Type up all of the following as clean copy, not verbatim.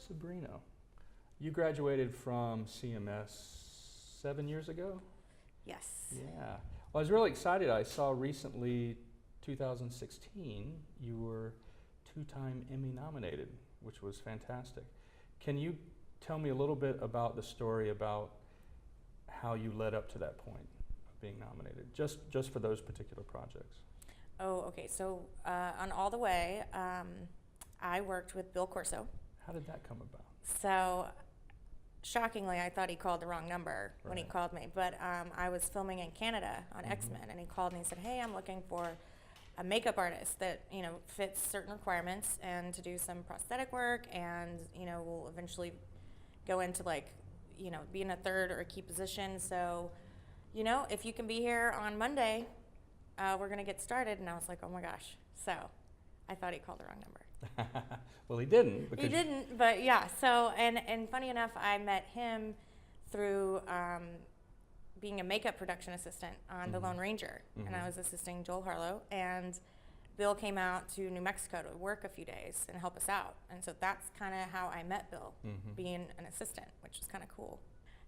Sabrina, you graduated from CMS 7 years ago? Yes. Yeah. Well, I was really excited. I saw recently, 2016, you were two-time Emmy nominated, which was fantastic. Can you tell me a little bit about the story about how you led up to that point of being nominated, just for those particular projects? Oh, okay. So on All the Way, I worked with Bill Corso. How did that come about? So shockingly, I thought he called the wrong number when he Right. called me. But I was filming in Canada on X-Men, and he called me and said, "Hey, I'm looking for a makeup artist that fits certain requirements and to do some prosthetic work, and will eventually go into be in a third or a key position. So, if you can be here on Monday, we're gonna get started." And I was like, "Oh my gosh!" So I thought he called the wrong number. Well, he didn't. He didn't, but yeah. So and funny enough, I met him through being a makeup production assistant on The Lone Ranger, and I was assisting Joel Harlow, and Bill came out to New Mexico to work a few days and help us out, and so that's kind of how I met Bill, being an assistant, which was kind of cool.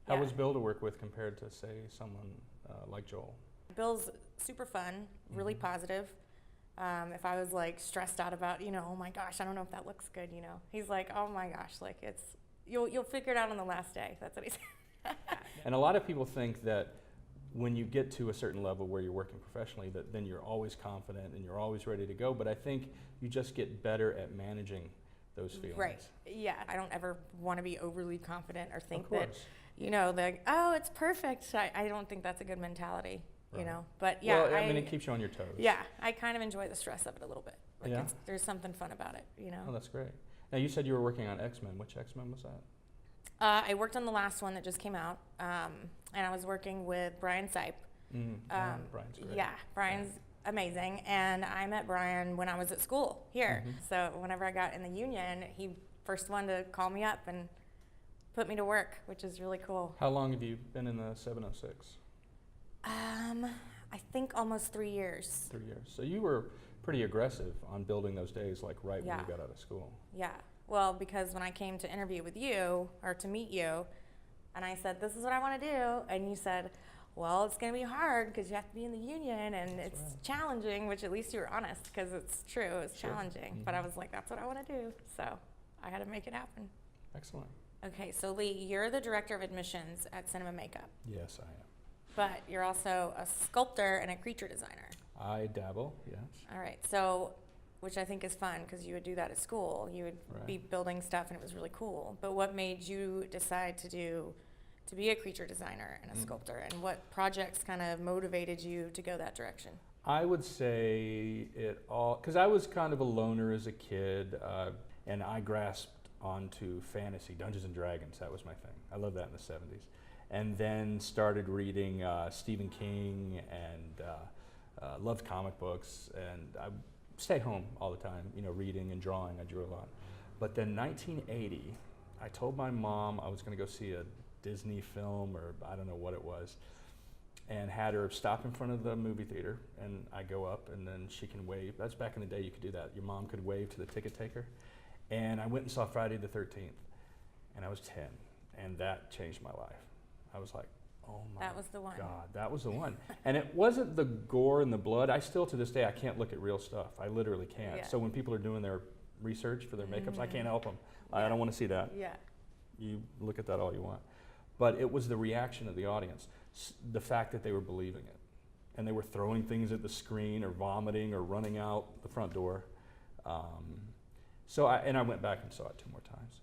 How Yeah. was Bill to work with compared to, say, someone like Joel? Bill's super fun, really positive. If I was stressed out about, oh my gosh, I don't know if that looks good, he's like, oh my gosh, you'll figure it out on the last day. That's what he said. And a lot of people think that when you get to a certain level where you're working professionally, that then you're always confident and you're always ready to go. But I think you just get better at managing those feelings. Right. Yeah. I don't ever want to be overly confident or think Of that, course. oh, it's perfect. I don't think that's a good mentality, Right. But yeah. Well, I mean, it keeps you on your toes. Yeah. I kind of enjoy the stress of it a little bit. Yeah. There's something fun about it, Oh, that's great. Now, you said you were working on X-Men. Which X-Men was that? I worked on the last one that just came out, and I was working with Brian Sipe. Brian's great. Yeah, Brian's amazing, and I met Brian when I was at school here. So whenever I got in the union, he first one to call me up and put me to work, which is really cool. How long have you been in the 706? I think almost 3 years. 3 years. So you were pretty aggressive on building those days, like right when Yeah. you got out of school. Yeah. Well, because when I came to interview with you or to meet you, and I said, "This is what I want to do," and you said, "Well, it's going to be hard because you have to be in the union and it's challenging," which at least you were honest, because it's true, it's challenging. But I was like, that's what I want to do. So I had to make it happen. Excellent. Okay, so Lee, you're the director of admissions at Cinema Makeup, Yes, I am. but you're also a sculptor and a creature designer. I dabble, yes. All right, so, which I think is fun because you would do that at school. You would be building stuff and it was really cool. But what made you decide to be a creature designer and a sculptor, and what projects kind of motivated you to go that direction? I would say it all, because I was kind of a loner as a kid, and I grasped onto fantasy, Dungeons and Dragons. That was my thing. I loved that in the 70s. And then started reading Stephen King and loved comic books, and I stay home all the time, reading and drawing. I drew a lot. But then 1980, I told my mom I was going to go see a Disney film, or I don't know what it was, and had her stop in front of the movie theater, and I go up, and then she can wave. That's back in the day, you could do that. Your mom could wave to the ticket taker. And I went and saw Friday the 13th, and I was 10, and that changed my life. I was like, oh my That was the one. God, that was the one. And it wasn't the gore and the blood. I still, to this day, I can't look at real stuff. I literally can't. Yeah. So when people are doing their research for their makeups, I can't help them. I don't want to see that. Yeah. You look at that all you want. But it was the reaction of the audience, the fact that they were believing it. And they were throwing things at the screen or vomiting or running out the front door. I went back and saw it 2 more times.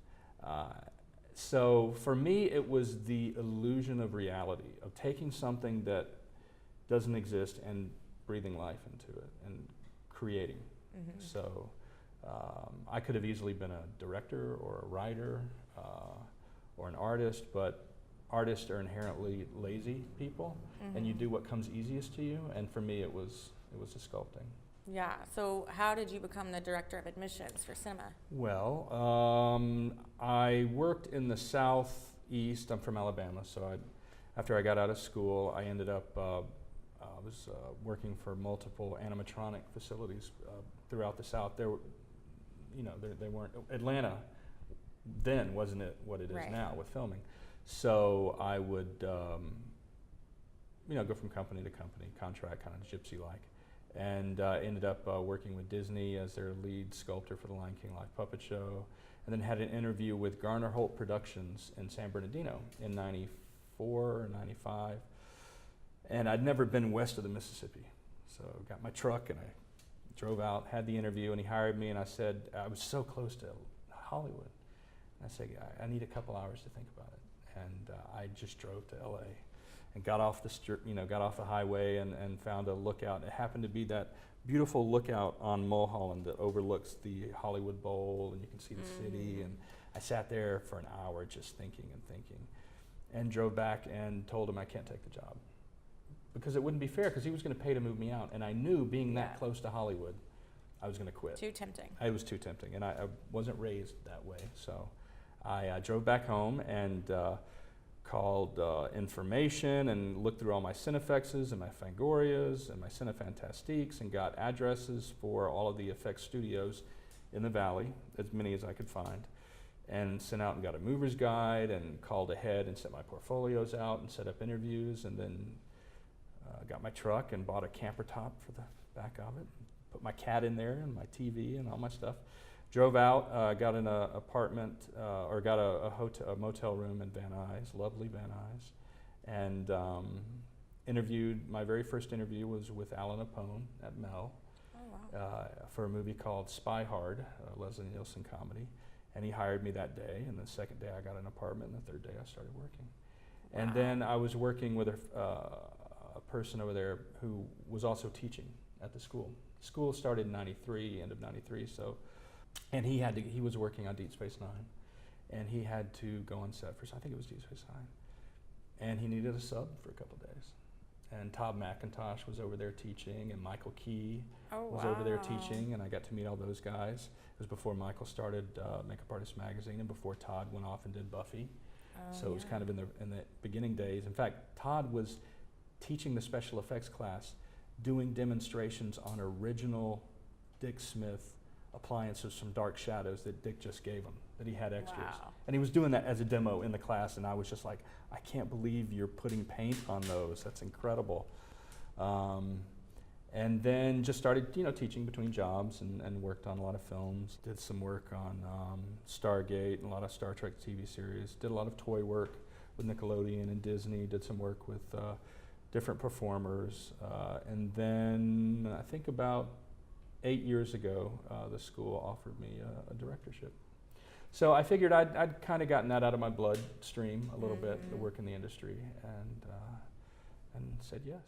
So for me, it was the illusion of reality, of taking something that doesn't exist and breathing life into it and creating. So I could have easily been a director or a writer or an artist, but artists are inherently lazy people, and you do what comes easiest to you. And for me, it was the sculpting. Yeah. So how did you become the director of admissions for cinema? Well, I worked in the Southeast. I'm from Alabama, so after I got out of school, I ended up I was working for multiple animatronic facilities throughout the South. They weren't Atlanta. then, wasn't it what it is Right. now with filming. So I would, go from company to company, contract, kind of gypsy-like, and ended up working with Disney as their lead sculptor for the Lion King live puppet show, and then had an interview with Garner Holt Productions in San Bernardino in '94 or '95, and I'd never been west of the Mississippi, so got my truck and I drove out, had the interview, and he hired me, and I said, I was so close to Hollywood. I said, I need a couple hours to think about it, and I just drove to LA and got off the highway and found a lookout. It happened to be that beautiful lookout on Mulholland that overlooks the Hollywood Bowl, and you can see the city. And I sat there for an hour just thinking, and drove back and told him I can't take the job because it wouldn't be fair, because he was going to pay to move me out, and I knew being that close to Hollywood, I was going to quit. Too tempting. It was too tempting, and I wasn't raised that way. So I drove back home and called information and looked through all my Cinefexes and my Fangorias and my Cinefantastiques and got addresses for all of the effects studios in the Valley, as many as I could find, and sent out and got a mover's guide and called ahead and sent my portfolios out and set up interviews, and then got my truck and bought a camper top for the back of it, put my cat in there and my TV and all my stuff. Drove out, got an apartment, or got a motel room in Van Nuys, lovely Van Nuys, and interviewed. My very first interview was with Alan Apone at Mel for a movie called Spy Hard, a Leslie Nielsen comedy, and he hired me that day. And the second day I got an apartment, and the third day I started working. Wow. And then I was working with a person over there who was also teaching at the school. School started in '93, end of '93, so. And he was working on Deep Space Nine, and he had to go on set for, I think it was Deep Space Nine, and he needed a sub for a couple of days. And Todd McIntosh was over there teaching, and Michael Key was over there teaching, and I got to meet all those guys. It was before Michael started Makeup Artist Magazine, and before Todd went off and did Buffy. So it was kind of in the beginning days. In fact, Todd was teaching the special effects class, doing demonstrations on original Dick Smith appliances from Dark Shadows that Dick just gave him, that he had extras. Wow. And he was doing that as a demo in the class, and I was just like, I can't believe you're putting paint on those. That's incredible. And then just started, teaching between jobs and worked on a lot of films. Did some work on Stargate and a lot of Star Trek TV series. Did a lot of toy work with Nickelodeon and Disney. Did some work with different performers. And then I think about 8 years ago, the school offered me a directorship. So I figured I'd kind of gotten that out of my bloodstream a little bit, to work in the industry, and said yes.